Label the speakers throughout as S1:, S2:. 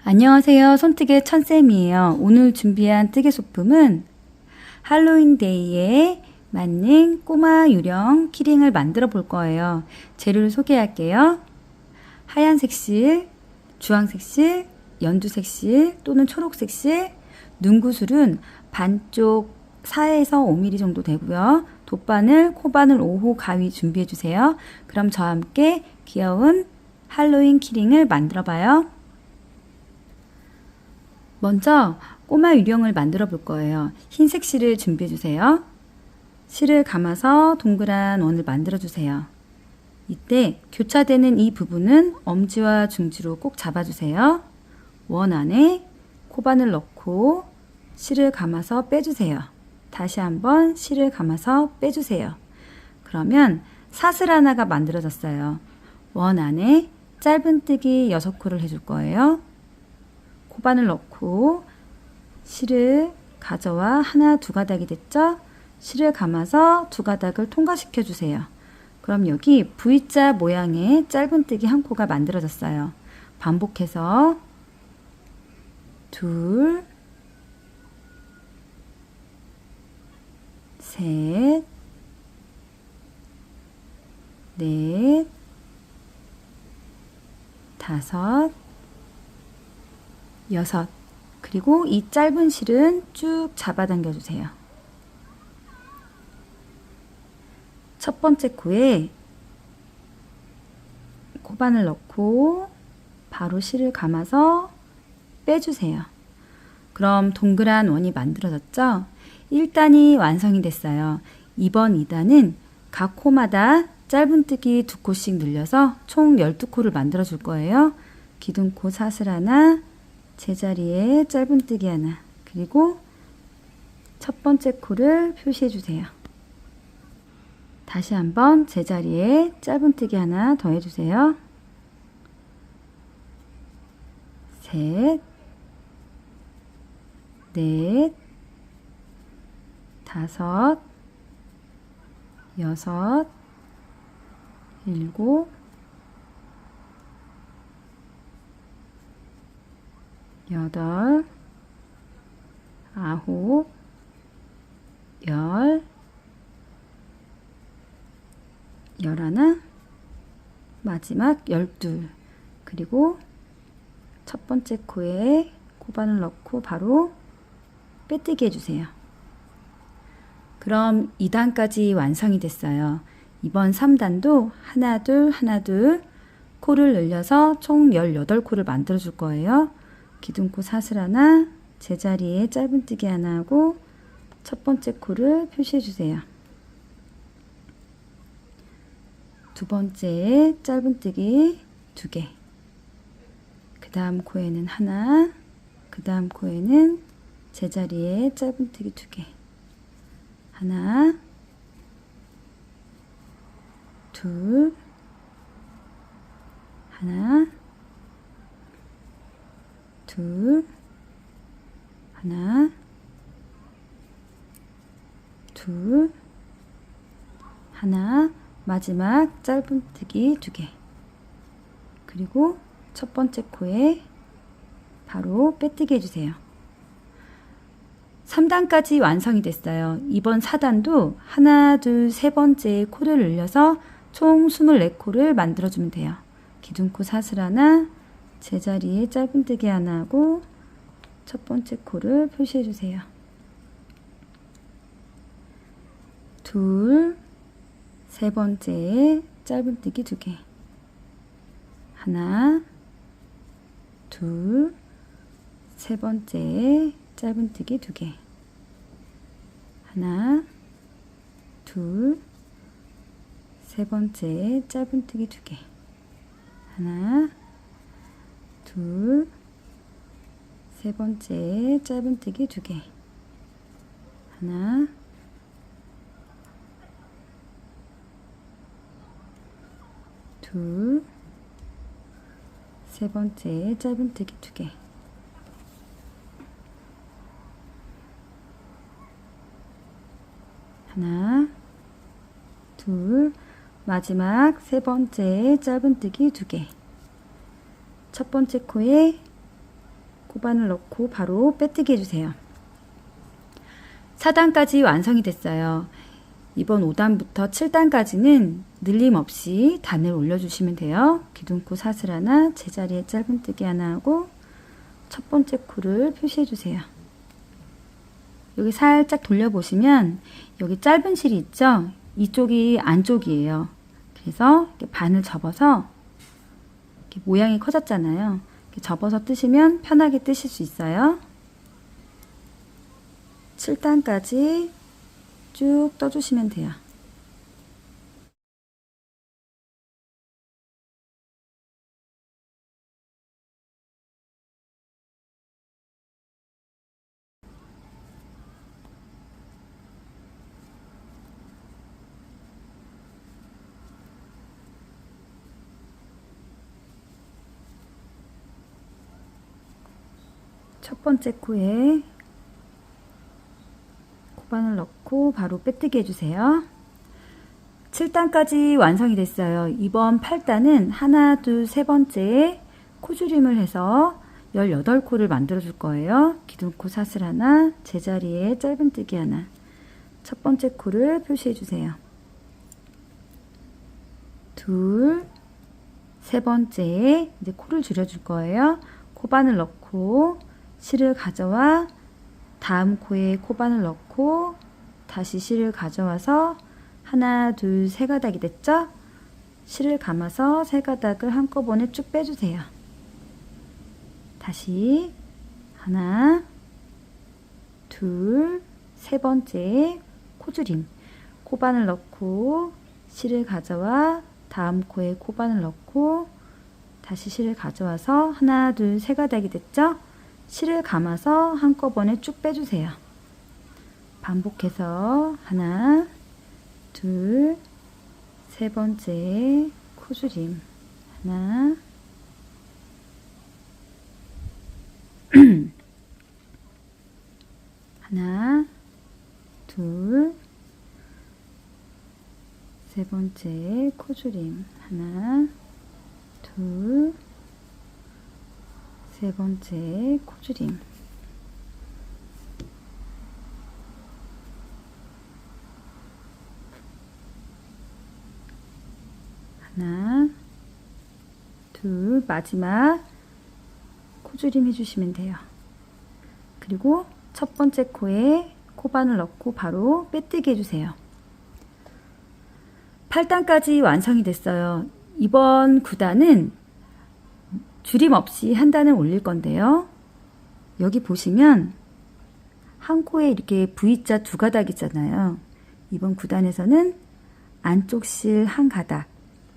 S1: 안녕하세요. 손뜨개 천쌤이에요. 오늘 준비한 뜨개 소품은 할로윈데이에 맞는 꼬마 유령 키링을 만들어 볼 거예요. 재료를 소개할게요. 하얀색 실, 주황색 실, 연두색 실 또는 초록색 실, 눈구슬은 반쪽 4에서 5mm 정도 되고요. 돗바늘, 코바늘 5호 가위 준비해 주세요. 그럼 저와 함께 귀여운 할로윈 키링을 만들어 봐요. 먼저 꼬마 유령을 만들어 볼 거예요. 흰색 실을 준비해 주세요. 실을 감아서 동그란 원을 만들어 주세요. 이때 교차되는 이 부분은 엄지와 중지로 꼭 잡아주세요. 원 안에 코바늘 넣고 실을 감아서 빼주세요. 다시 한번 실을 감아서 빼주세요. 그러면 사슬 하나가 만들어졌어요. 원 안에 짧은뜨기 6코를 해줄 거예요. 코바늘 넣고 실을 가져와 하나 두 가닥이 됐죠? 실을 감아서 두 가닥을 통과시켜 주세요. 그럼 여기 V자 모양의 짧은뜨기 한 코가 만들어졌어요. 반복해서 둘, 셋, 넷, 다섯, 여섯. 그리고 이 짧은 실은 쭉 잡아당겨 주세요. 첫 번째 코에 코바늘 넣고 바로 실을 감아서 빼주세요. 그럼 동그란 원이 만들어졌죠? 1단이 완성이 됐어요. 이번 2단은 각 코마다 짧은뜨기 2코씩 늘려서 총 12코를 만들어 줄 거예요. 기둥코 사슬 하나, 제자리에 짧은뜨기 하나, 그리고 첫 번째 코를 표시해 주세요. 다시 한번 제자리에 짧은뜨기 하나 더 해주세요. 셋, 넷, 다섯, 여섯, 일곱, 여덟, 아홉, 열, 열하나, 마지막 12. 그리고 첫 번째 코에 코바늘 넣고 바로 빼뜨기 해주세요. 그럼 2단까지 완성이 됐어요. 이번 3단도 하나 둘 하나 둘 코를 늘려서 총 18코를 만들어 줄 거예요. 기둥코 사슬 하나, 제자리에 짧은뜨기 하나 하고 첫 번째 코를 표시해 주세요. 두 번째 짧은뜨기 2개, 그 다음 코에는 하나, 그 다음 코에는 제자리에 짧은뜨기 2개, 하나, 둘, 하나, 둘, 하나, 둘, 하나, 마지막 짧은뜨기 2개, 그리고 첫 번째 코에 바로 빼뜨기 해주세요. 3단까지 완성이 됐어요. 이번 4단도 하나, 둘, 세 번째 코를 늘려서 총 24코를 만들어주면 돼요. 기둥코 사슬 하나, 제자리에 짧은뜨기 하나 하고 첫 번째 코를 표시해주세요. 둘, 세 번째 짧은뜨기 2개, 하나, 둘, 세 번째 짧은뜨기 2개, 하나, 둘, 세 번째 짧은뜨기 2개, 하나, 둘, 세 번째 짧은뜨기 2개, 하나, 둘, 세 번째 짧은뜨기 2개, 하나, 둘, 마지막 세 번째 짧은뜨기 2개. 첫 번째 코에 코바늘 넣고 바로 빼뜨기 해주세요. 4단까지 완성이 됐어요. 이번 5단부터 7단까지는 늘림 없이 단을 올려주시면 돼요. 기둥코 사슬 하나, 제자리에 짧은뜨기 하나 하고 첫 번째 코를 표시해주세요. 여기 살짝 돌려보시면 여기 짧은 실이 있죠? 이쪽이 안쪽이에요. 그래서 이렇게 반을 접어서 이렇게 모양이 커졌잖아요. 이렇게 접어서 뜨시면 편하게 뜨실 수 있어요. 7단까지 쭉 떠주시면 돼요. 첫 번째 코에 코바늘 넣고 바로 빼뜨기 해주세요. 7단까지 완성이 됐어요. 이번 8단은 하나, 둘, 세 번째에 코줄임을 해서 18코를 만들어 줄 거예요. 기둥코 사슬 하나, 제자리에 짧은뜨기 하나. 첫 번째 코를 표시해 주세요. 둘, 세 번째에 이제 코를 줄여줄 거예요. 코바늘 넣고 실을 가져와 다음 코에 코바늘 넣고 다시 실을 가져와서 하나, 둘, 세 가닥이 됐죠? 실을 감아서 세 가닥을 한꺼번에 쭉 빼주세요. 다시 하나, 둘, 세 번째 코줄임. 코바늘 넣고 실을 가져와 다음 코에 코바늘 넣고 다시 실을 가져와서 하나, 둘, 세 가닥이 됐죠? 실을 감아서 한꺼번에 쭉 빼주세요. 반복해서 하나, 둘, 세 번째 코줄임 하나, 하나, 둘, 세 번째 코줄임 하나, 둘, 세 번째 코줄임 하나, 둘, 마지막 코줄임 해주시면 돼요. 그리고 첫 번째 코에 코바늘 넣고 바로 빼뜨기 해주세요. 8단까지 완성이 됐어요. 이번 9단은 줄임 없이 한 단을 올릴 건데요. 여기 보시면 한 코에 이렇게 V자 두 가닥 있잖아요. 이번 9단에서는 안쪽 실 한 가닥,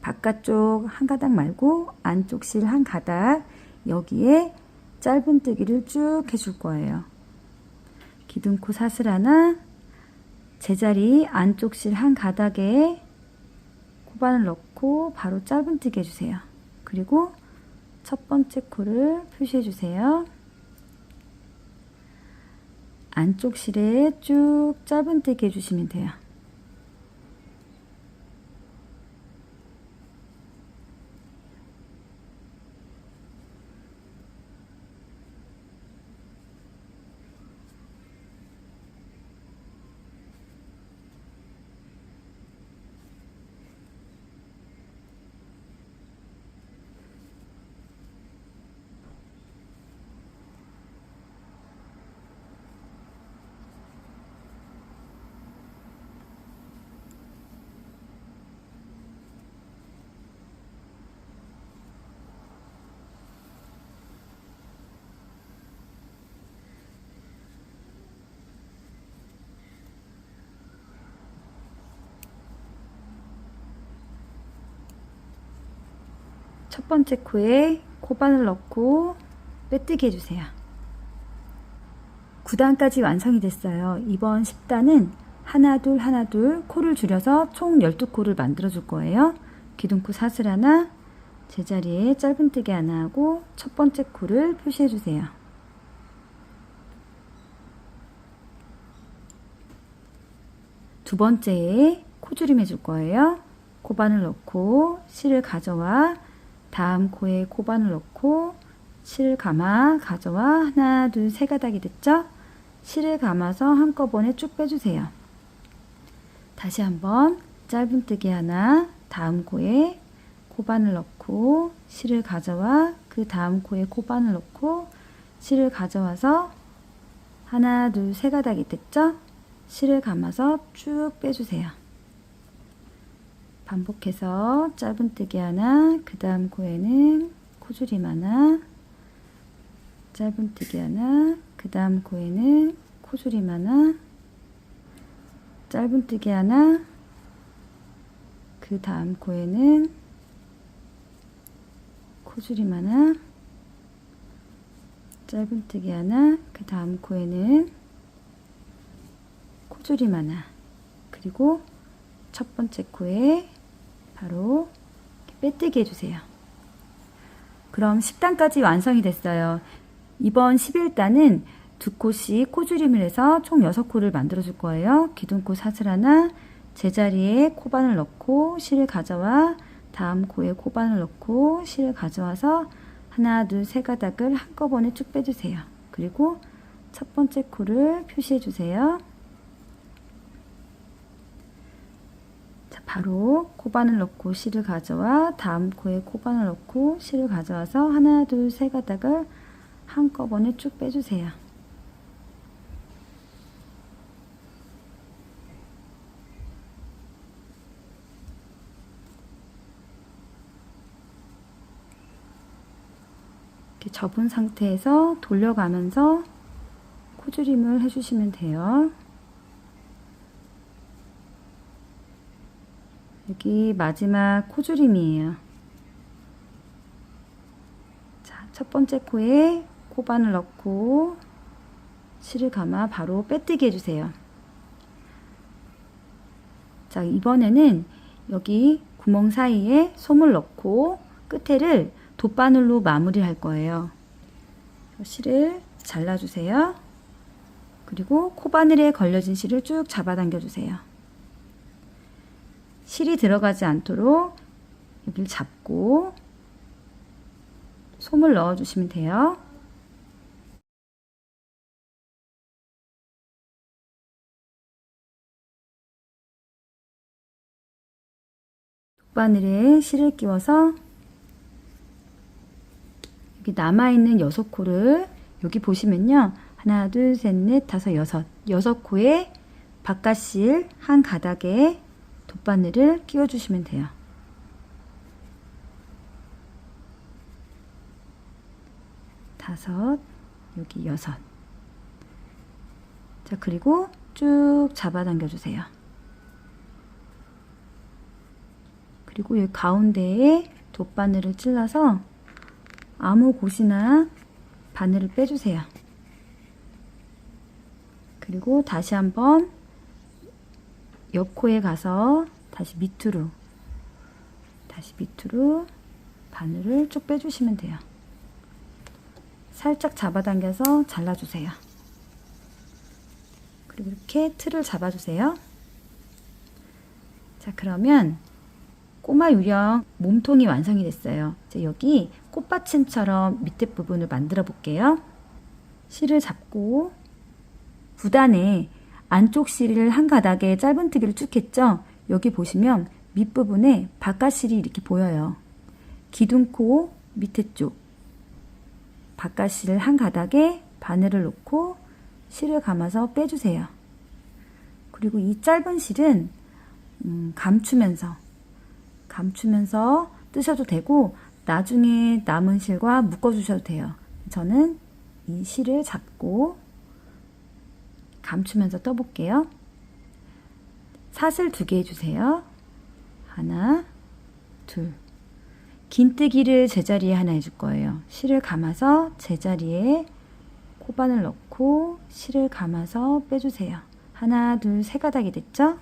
S1: 바깥쪽 한 가닥 말고 안쪽 실 한 가닥, 여기에 짧은뜨기를 쭉 해줄 거예요. 기둥코 사슬 하나, 제자리 안쪽 실 한 가닥에 코바늘 넣고 바로 짧은뜨기 해주세요. 그리고 첫 번째 코를 표시해 주세요. 안쪽 실에 쭉 짧은뜨기 해주시면 돼요. 첫 번째 코에 코바늘 넣고 빼뜨기 해주세요. 9단까지 완성이 됐어요. 이번 10단은 하나 둘 하나 둘 코를 줄여서 총 12코를 만들어 줄 거예요. 기둥코 사슬 하나, 제자리에 짧은뜨기 하나 하고 첫 번째 코를 표시해 주세요. 두 번째에 코줄임 해줄 거예요. 코바늘 넣고 실을 가져와 다음 코에 코바늘 넣고 실을 감아 가져와 하나, 둘, 세 가닥이 됐죠? 실을 감아서 한꺼번에 쭉 빼주세요. 다시 한번 짧은뜨기 하나, 다음 코에 코바늘 넣고 실을 가져와 그 다음 코에 코바늘 넣고 실을 가져와서 하나, 둘, 세 가닥이 됐죠? 실을 감아서 쭉 빼주세요. 반복해서 짧은뜨기 하나, 그 다음 코에는 코줄임 하나, 짧은뜨기 하나, 그 다음 코에는 코줄임 하나, 짧은뜨기 하나, 그 다음 코에는 코줄임 하나, 짧은뜨기 하나, 그 다음 코에는 코줄임 하나, 그리고 첫 번째 코에 바로 빼뜨기 해주세요. 그럼 10단까지 완성이 됐어요. 이번 11단은 두 코씩 코줄임을 해서 총 6코를 만들어 줄 거예요. 기둥코 사슬 하나, 제자리에 코바늘 넣고 실을 가져와 다음 코에 코바늘 넣고 실을 가져와서 하나, 둘, 세 가닥을 한꺼번에 쭉 빼주세요. 그리고 첫 번째 코를 표시해 주세요. 자, 바로 코바늘 넣고 실을 가져와 다음 코에 코바늘 넣고 실을 가져와서 하나, 둘, 세 가닥을 한꺼번에 쭉 빼주세요. 이렇게 접은 상태에서 돌려가면서 코줄임을 해주시면 돼요. 여기 마지막 코줄임이에요. 자, 첫 번째 코에 코바늘 넣고 실을 감아 바로 빼뜨기 해주세요. 자, 이번에는 여기 구멍 사이에 솜을 넣고 끝에를 돗바늘로 마무리할 거예요. 실을 잘라주세요. 그리고 코바늘에 걸려진 실을 쭉 잡아당겨 주세요. 실이 들어가지 않도록 여기를 잡고 솜을 넣어 주시면 돼요. 돗바늘에 실을 끼워서 여기 남아있는 6코를 여기 보시면요. 하나, 둘, 셋, 넷, 다섯, 여섯 코에 바깥실 한 가닥에 돗바늘을 끼워주시면 돼요. 다섯, 여기 6. 자, 그리고 쭉 잡아당겨 주세요. 그리고 여기 가운데에 돗바늘을 찔러서 아무 곳이나 바늘을 빼주세요. 그리고 다시 한번 옆코에 가서 다시 밑으로 바늘을 쭉 빼주시면 돼요. 살짝 잡아당겨서 잘라주세요. 그리고 이렇게 틀을 잡아주세요. 자, 그러면 꼬마 유령 몸통이 완성이 됐어요. 이제 여기 꽃받침처럼 밑에 부분을 만들어 볼게요. 실을 잡고 9단에 안쪽 실을 한 가닥에 짧은뜨기를 쭉 했죠. 여기 보시면 밑부분에 바깥실이 이렇게 보여요. 기둥코 밑에 쪽 바깥실을 한 가닥에 바늘을 놓고 실을 감아서 빼주세요. 그리고 이 짧은 실은 감추면서 뜨셔도 되고 나중에 남은 실과 묶어 주셔도 돼요. 저는 이 실을 잡고 감추면서 떠볼게요. 사슬 2개 해주세요. 하나, 둘. 긴뜨기를 제자리에 하나 해줄 거예요. 실을 감아서 제자리에 코바늘 넣고 실을 감아서 빼주세요. 하나, 둘, 세 가닥이 됐죠?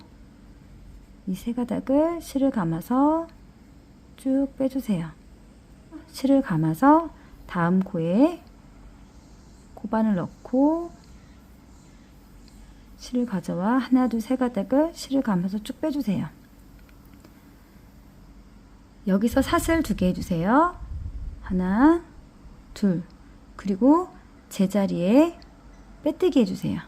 S1: 이 세 가닥을 실을 감아서 쭉 빼주세요. 실을 감아서 다음 코에 코바늘 넣고 실을 가져와 하나, 둘, 세 가닥을 실을 감아서 쭉 빼주세요. 여기서 사슬 2개 해주세요. 하나, 둘. 그리고 제자리에 빼뜨기 해주세요.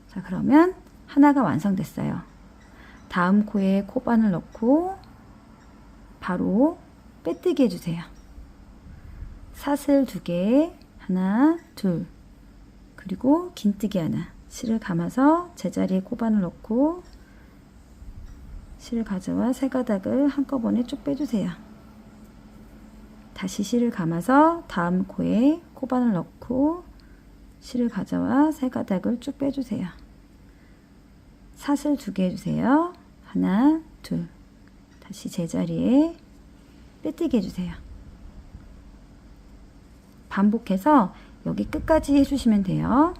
S1: 자, 그러면 하나가 완성됐어요. 다음 코에 코바늘 넣고 바로 빼뜨기 해주세요. 사슬 2개, 하나, 둘, 그리고 긴뜨기 하나. 실을 감아서 제자리에 코바늘 넣고 실을 가져와 세 가닥을 한꺼번에 쭉 빼주세요. 다시 실을 감아서 다음 코에 코바늘 넣고 실을 가져와 세 가닥을 쭉 빼주세요. 사슬 2개 해주세요. 하나, 둘. 다시 제자리에 빼뜨기 해주세요. 반복해서 여기 끝까지 해주시면 돼요.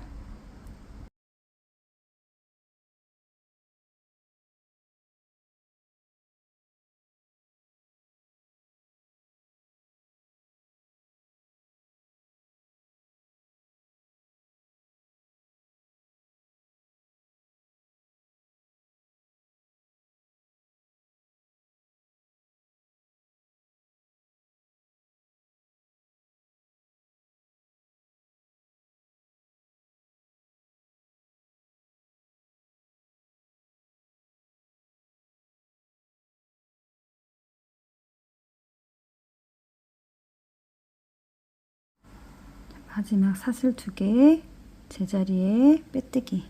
S1: 마지막 사슬 2개, 제자리에 빼뜨기.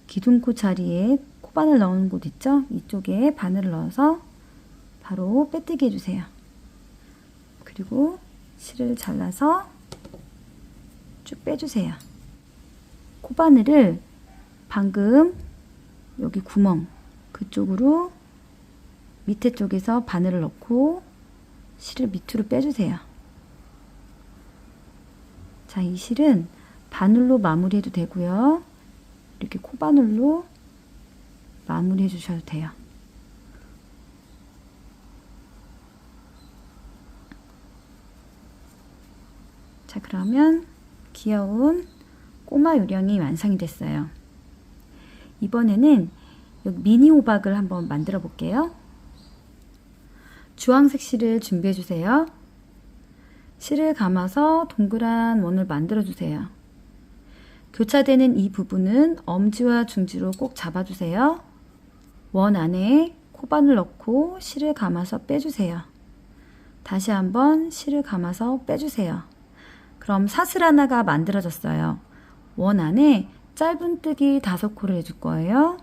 S1: 기둥코 자리에 코바늘 넣은 곳 있죠? 이쪽에 바늘을 넣어서 바로 빼뜨기 해주세요. 그리고 실을 잘라서 쭉 빼주세요. 코바늘을 방금 여기 구멍 그쪽으로 밑에 쪽에서 바늘을 넣고 실을 밑으로 빼주세요. 자, 이 실은 바늘로 마무리해도 되고요. 이렇게 코바늘로 마무리해 주셔도 돼요. 자, 그러면 귀여운 꼬마 요령이 완성이 됐어요. 이번에는 여기 미니 호박을 한번 만들어 볼게요. 주황색 실을 준비해 주세요. 실을 감아서 동그란 원을 만들어 주세요. 교차되는 이 부분은 엄지와 중지로 꼭 잡아주세요. 원 안에 코바늘 넣고 실을 감아서 빼주세요. 다시 한번 실을 감아서 빼주세요. 그럼 사슬 하나가 만들어졌어요. 원 안에 짧은뜨기 5코를 해줄 거예요.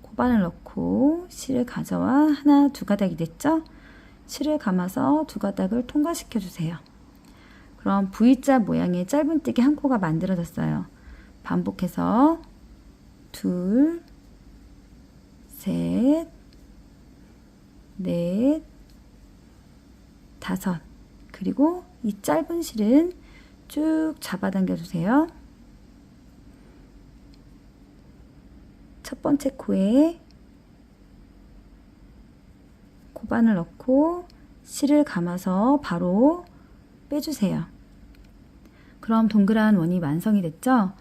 S1: 코바늘 넣고 실을 가져와 하나, 2가닥이 됐죠? 실을 감아서 2가닥을 통과시켜 주세요. 그럼 V자 모양의 짧은뜨기 1코가 만들어졌어요. 반복해서 둘, 셋, 넷, 5. 그리고 이 짧은 실은 쭉 잡아당겨 주세요. 첫 번째 코에 코바늘 넣고 실을 감아서 바로 빼주세요. 그럼 동그란 원이 완성이 됐죠?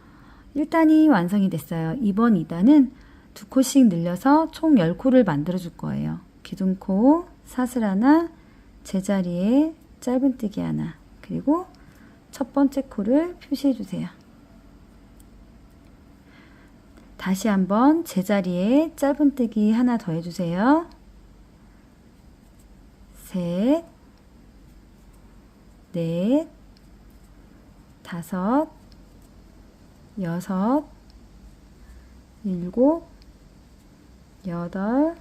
S1: 1단이 완성이 됐어요. 이번 2단은 2코씩 늘려서 총 10코를 만들어 줄 거예요. 기둥코, 사슬 하나, 제자리에 짧은뜨기 하나, 그리고 첫 번째 코를 표시해 주세요. 다시 한번 제자리에 짧은뜨기 하나 더 해주세요. 셋, 넷, 5, 6, 7,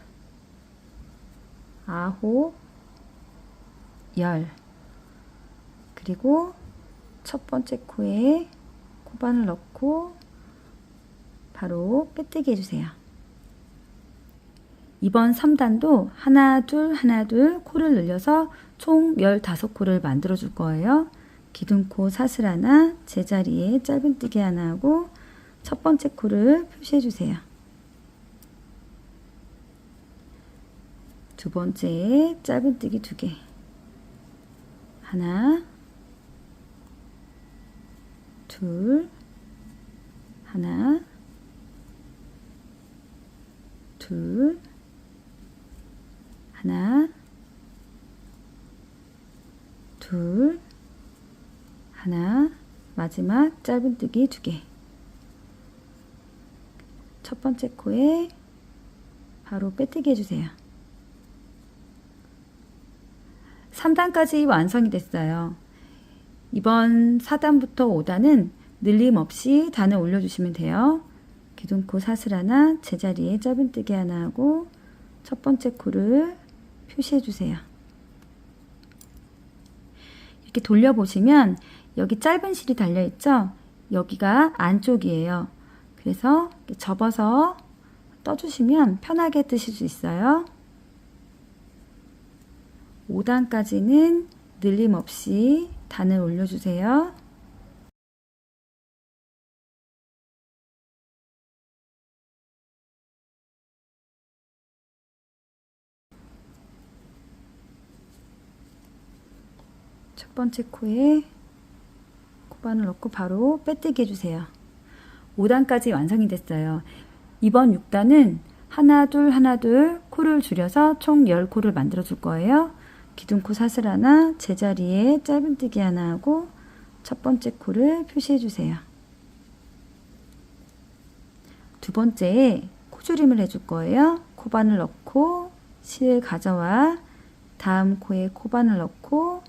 S1: 8, 9, 10. 그리고 첫 번째 코에 코바늘 넣고 바로 빼뜨기 해주세요. 이번 3단도 하나, 둘, 하나, 둘 코를 늘려서 총 15코를 만들어 줄 거예요. 기둥코 사슬 하나, 제자리에 짧은뜨기 하나 하고 첫 번째 코를 표시해 주세요. 두 번째 짧은뜨기 2개. 하나, 둘, 하나, 둘, 하나, 둘, 하나, 마지막 짧은뜨기 2개. 첫 번째 코에 바로 빼뜨기 해주세요. 3단까지 완성이 됐어요. 이번 4단부터 5단은 늘림 없이 단을 올려주시면 돼요. 기둥코 사슬 하나, 제자리에 짧은뜨기 하나 하고 첫 번째 코를 표시해 주세요. 이렇게 돌려보시면 여기 짧은 실이 달려있죠? 여기가 안쪽이에요. 그래서 이렇게 접어서 떠주시면 편하게 뜨실 수 있어요. 5단까지는 늘림 없이 단을 올려주세요. 첫 번째 코에 코바늘 넣고 바로 빼뜨기 해주세요. 5단까지 완성이 됐어요. 이번 6단은 하나 둘 하나 둘 코를 줄여서 총 10코를 만들어 줄 거예요. 기둥코 사슬 하나, 제자리에 짧은뜨기 하나 하고 첫 번째 코를 표시해 주세요. 두 번째에 코줄임을 해줄 거예요. 코바늘 넣고 실을 가져와 다음 코에 코바늘 넣고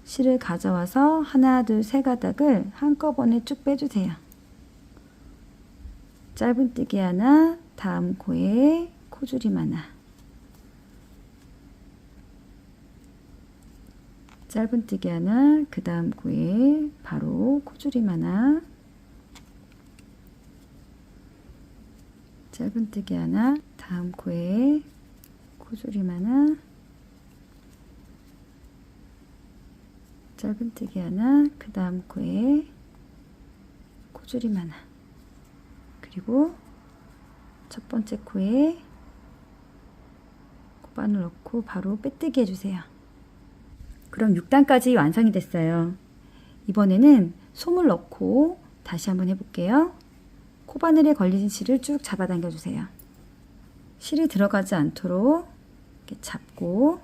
S1: 실을 가져와서 하나 둘 세 가닥을 한꺼번에 쭉 빼주세요. 짧은뜨기 하나, 다음 코에 코줄임 하나, 짧은뜨기 하나, 그 다음 코에 바로 코줄임 하나, 짧은뜨기 하나, 다음 코에 코줄임 하나, 짧은뜨기 하나, 그 다음 코에 코줄임 하나, 그리고 첫 번째 코에 코바늘 넣고 바로 빼뜨기 해주세요. 그럼 6단까지 완성이 됐어요. 이번에는 솜을 넣고 다시 한번 해볼게요. 코바늘에 걸린 실을 쭉 잡아당겨 주세요. 실이 들어가지 않도록 이렇게 잡고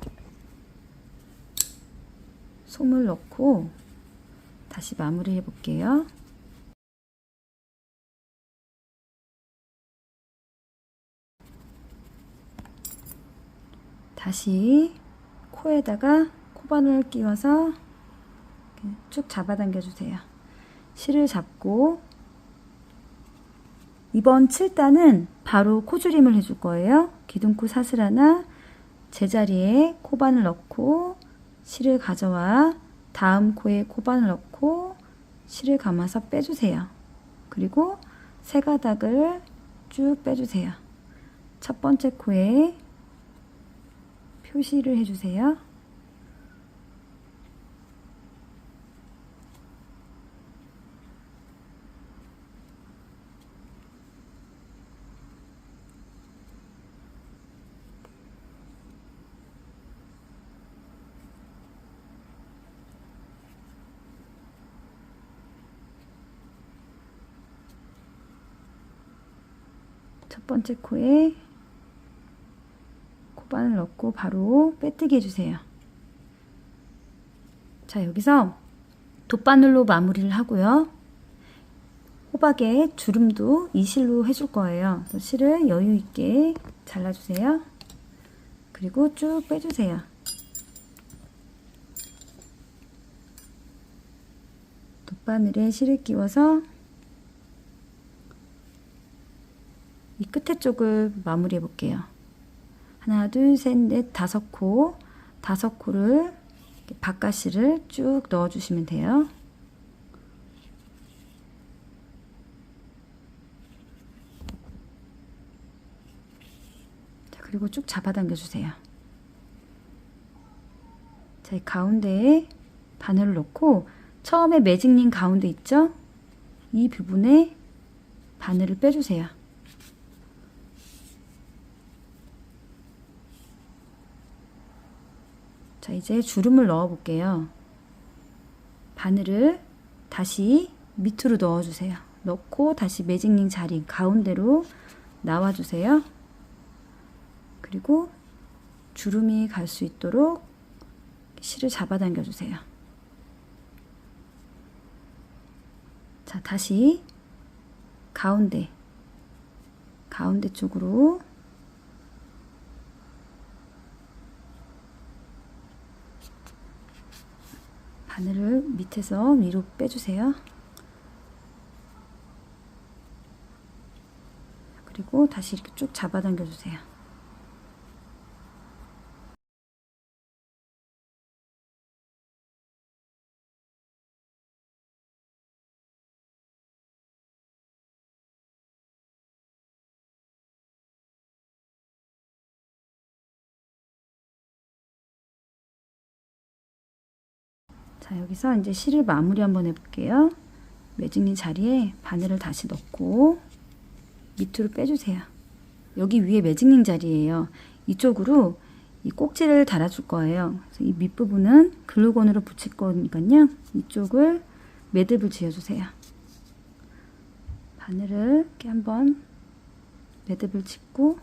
S1: 솜을 넣고 다시 마무리 해볼게요. 다시 코에다가 코바늘 끼워서 쭉 잡아당겨 주세요. 실을 잡고 이번 7단은 바로 코줄임을 해줄 거예요. 기둥코 사슬 하나, 제자리에 코바늘 넣고 실을 가져와 다음 코에 코바늘 넣고 실을 감아서 빼주세요. 그리고 세 가닥을 쭉 빼주세요. 첫 번째 코에 표시를 해주세요. 첫 번째 코에 코바늘 넣고 바로 빼뜨기 해주세요. 자, 여기서 돗바늘로 마무리를 하고요. 호박에 주름도 이 실로 해줄 거예요. 실을 여유 있게 잘라주세요. 그리고 쭉 빼주세요. 돗바늘에 실을 끼워서 이 끝에 쪽을 마무리해 볼게요. 하나, 둘, 셋, 넷, 5코, 5코를 바깥실을 쭉 넣어주시면 돼요. 자, 그리고 쭉 잡아당겨 주세요. 자, 이 가운데에 바늘을 넣고 처음에 매직링 가운데 있죠? 이 부분에 바늘을 빼주세요. 자, 이제 주름을 넣어 볼게요. 바늘을 다시 밑으로 넣어 주세요. 넣고 다시 매직링 자리 가운데로 나와 주세요. 그리고 주름이 갈 수 있도록 실을 잡아당겨 주세요. 자, 다시 가운데 쪽으로 바늘을 밑에서 위로 빼주세요. 그리고 다시 이렇게 쭉 잡아당겨 주세요. 자, 여기서 이제 실을 마무리 한번 해볼게요. 매직린 자리에 바늘을 다시 넣고 밑으로 빼주세요. 여기 위에 매직린 자리예요. 이쪽으로 이 꼭지를 달아줄 거예요. 그래서 이 밑부분은 글루건으로 붙일 거니까요. 이쪽을 매듭을 지어주세요. 바늘을 이렇게 한번 매듭을 짓고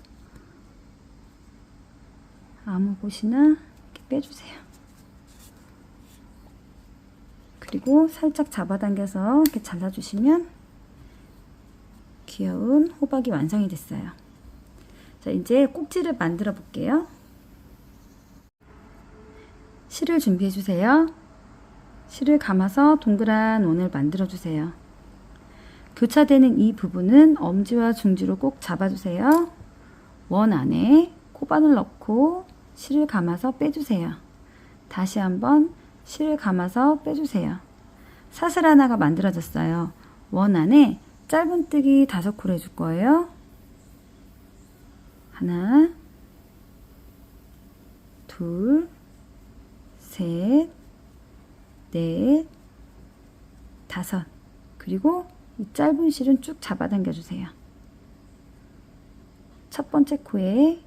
S1: 아무 곳이나 이렇게 빼주세요. 그리고 살짝 잡아당겨서 이렇게 잘라주시면 귀여운 호박이 완성이 됐어요. 자, 이제 꼭지를 만들어 볼게요. 실을 준비해 주세요. 실을 감아서 동그란 원을 만들어 주세요. 교차되는 이 부분은 엄지와 중지로 꼭 잡아주세요. 원 안에 코바늘 넣고 실을 감아서 빼주세요. 다시 한번 실을 감아서 빼주세요. 사슬 하나가 만들어졌어요. 원 안에 짧은뜨기 5코 해줄 거예요. 하나, 둘, 셋, 넷, 5. 그리고 이 짧은 실은 쭉 잡아당겨 주세요. 첫 번째 코에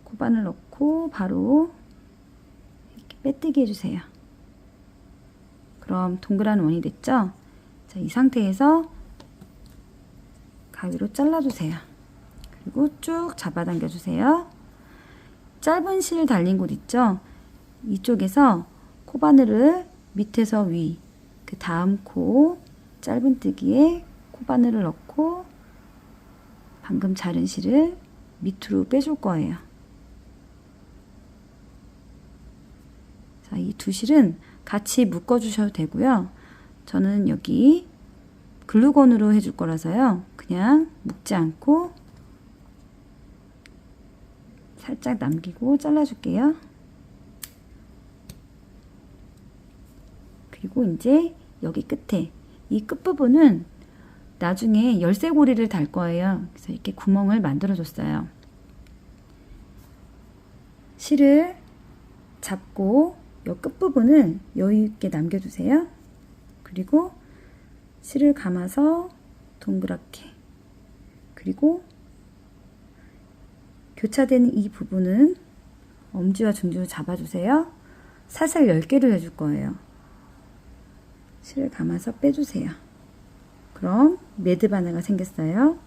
S1: 코바늘 넣고 바로 이렇게 빼뜨기 해주세요. 그럼 동그란 원이 됐죠? 자, 이 상태에서 가위로 잘라주세요. 그리고 쭉 잡아당겨 주세요. 짧은 실 달린 곳 있죠? 이쪽에서 코바늘을 밑에서 위, 그 다음 코 짧은뜨기에 코바늘을 넣고 방금 자른 실을 밑으로 빼줄 거예요. 자, 이 두 실은 같이 묶어 주셔도 되고요. 저는 여기 글루건으로 해줄 거라서요. 그냥 묶지 않고 살짝 남기고 잘라줄게요. 그리고 이제 여기 끝에 이 끝부분은 나중에 열쇠고리를 달 거예요. 그래서 이렇게 구멍을 만들어 줬어요. 실을 잡고 이 끝부분을 여유 있게 남겨주세요. 그리고 실을 감아서 동그랗게, 그리고 교차되는 이 부분은 엄지와 중지로 잡아주세요. 사슬 10개를 해줄 거예요. 실을 감아서 빼주세요. 그럼 매듭 하나가 생겼어요.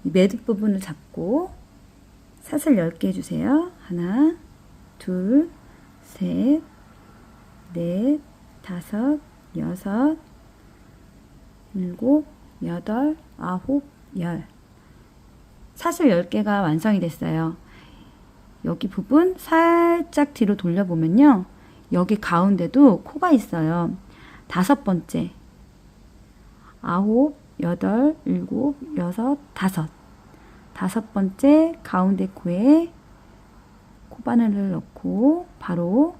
S1: 이 매듭 부분을 잡고 사슬 10개 해주세요. 하나, 둘, 셋, 넷, 5, 6, 7, 8, 9, 10. 사슬 10개가 완성이 됐어요. 여기 부분 살짝 뒤로 돌려보면요. 여기 가운데도 코가 있어요. 5번째, 9, 8, 7, 6, 5. 5번째 가운데 코에 코바늘을 넣고 바로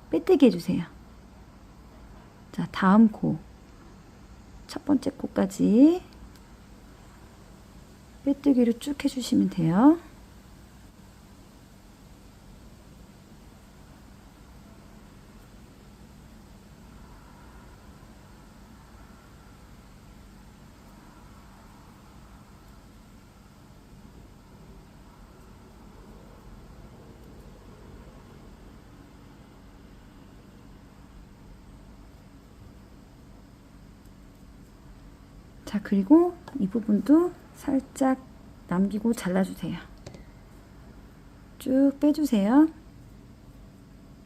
S1: 빼뜨기 해주세요. 자, 다음 코, 첫 번째 코까지 빼뜨기로 쭉 해주시면 돼요. 자, 그리고 이 부분도 살짝 남기고 잘라주세요. 쭉 빼주세요.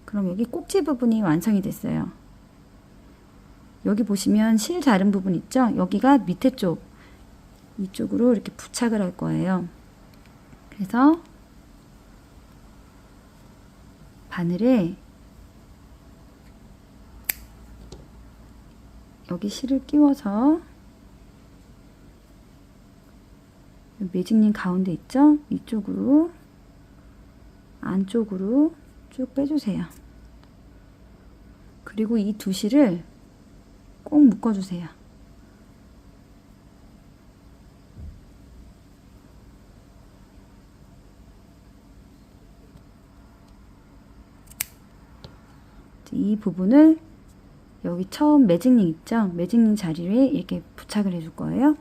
S1: 그럼 여기 꼭지 부분이 완성이 됐어요. 여기 보시면 실 자른 부분 있죠? 여기가 밑에 쪽, 이쪽으로 이렇게 부착을 할 거예요. 그래서 바늘에 여기 실을 끼워서 매직링 가운데 있죠? 이쪽으로 안쪽으로 쭉 빼주세요. 그리고 이 두 실을 꼭 묶어주세요. 이 부분을 여기 처음 매직링 있죠? 매직링 자리에 이렇게 부착을 해줄 거예요.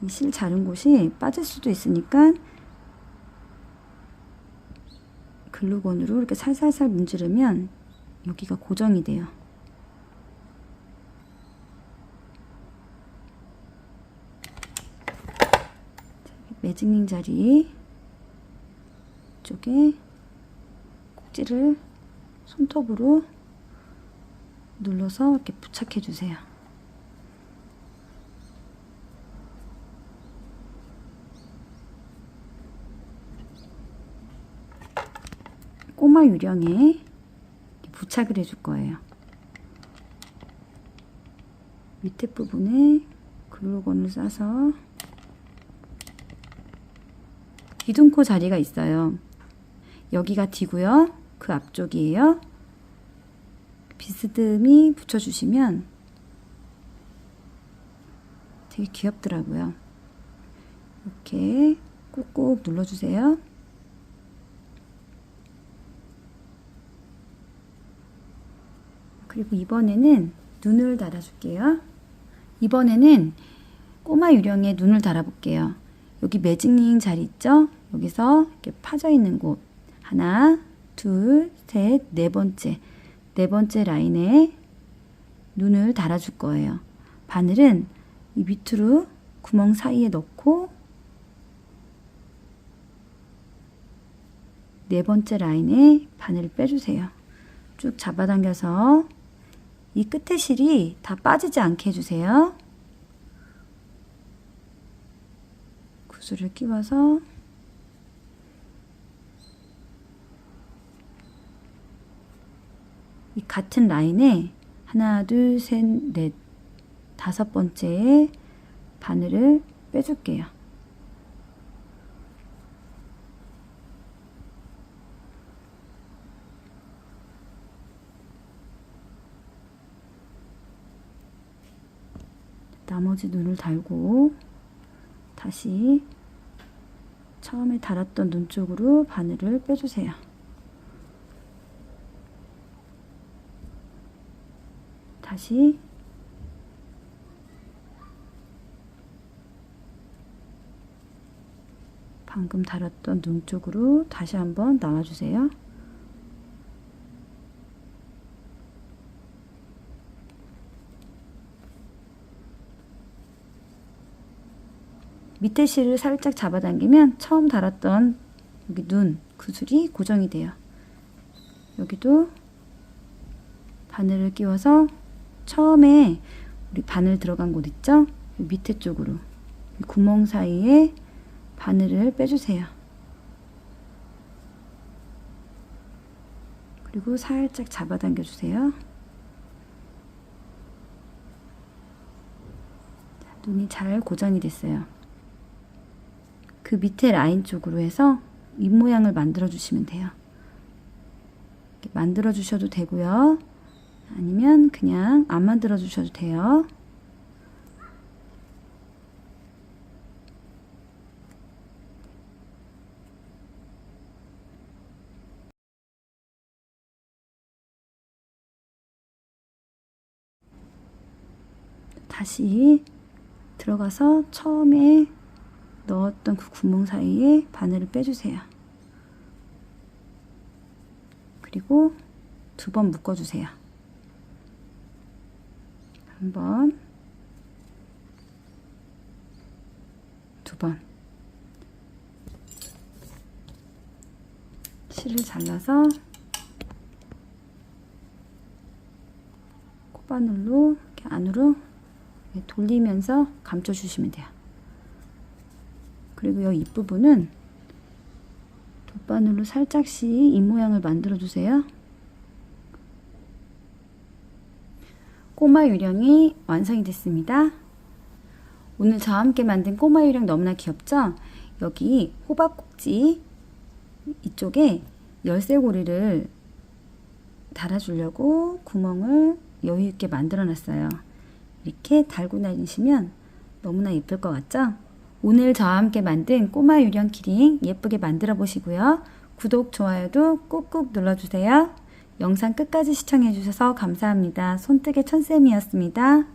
S1: 이 실 자른 곳이 빠질 수도 있으니까 글루건으로 이렇게 살살살 문지르면 여기가 고정이 돼요. 매직링 자리 쪽에 꼭지를 손톱으로 눌러서 이렇게 부착해 주세요. 꼬마 유령에 부착을 해줄 거예요. 밑에 부분에 글루건을 싸서 기둥코 자리가 있어요. 여기가 D고요. 그 앞쪽이에요. 비스듬히 붙여주시면 되게 귀엽더라고요. 이렇게 꾹꾹 눌러주세요. 그리고 이번에는 눈을 달아줄게요. 이번에는 꼬마 유령에 눈을 달아볼게요. 여기 매직링 자리 있죠? 여기서 이렇게 파져 있는 곳 하나, 둘, 셋, 네 번째 라인에 눈을 달아줄 거예요. 바늘은 이 밑으로 구멍 사이에 넣고 네 번째 라인에 바늘을 빼주세요. 쭉 잡아당겨서 이 끝에 실이 다 빠지지 않게 해주세요. 구슬을 끼워서 이 같은 라인에 하나, 둘, 셋, 넷, 다섯 번째에 바늘을 빼줄게요. 나머지 눈을 달고 다시 처음에 달았던 눈 쪽으로 바늘을 빼주세요. 다시 방금 달았던 눈 쪽으로 다시 한번 나와주세요. 밑에 실을 살짝 잡아당기면 처음 달았던 여기 눈 구슬이 고정이 돼요. 여기도 바늘을 끼워서 처음에 우리 바늘 들어간 곳 있죠? 밑에 쪽으로 구멍 사이에 바늘을 빼주세요. 그리고 살짝 잡아당겨 주세요. 눈이 잘 고정이 됐어요. 그 밑에 라인 쪽으로 해서 입 모양을 만들어 주시면 돼요. 이렇게 만들어 주셔도 되고요. 아니면 그냥 안 만들어 주셔도 돼요. 다시 들어가서 처음에 넣었던 그 구멍 사이에 바늘을 빼주세요. 그리고 두 번 묶어주세요. 한 번, 두 번. 실을 잘라서 코바늘로 이렇게 이렇게 안으로 돌리면서 감춰주시면 돼요. 그리고 이 윗부분은 돗바늘로 살짝씩 이 모양을 만들어 주세요. 꼬마 유령이 완성이 됐습니다. 오늘 저와 함께 만든 꼬마 유령 너무나 귀엽죠? 여기 호박 꼭지 이쪽에 열쇠고리를 달아주려고 구멍을 여유있게 만들어 놨어요. 이렇게 달고 다니시면 너무나 예쁠 것 같죠? 오늘 저와 함께 만든 꼬마 유령 키링 예쁘게 만들어 보시고요. 구독, 좋아요도 꾹꾹 눌러주세요. 영상 끝까지 시청해 주셔서 감사합니다. 손뜨개 천쌤이었습니다.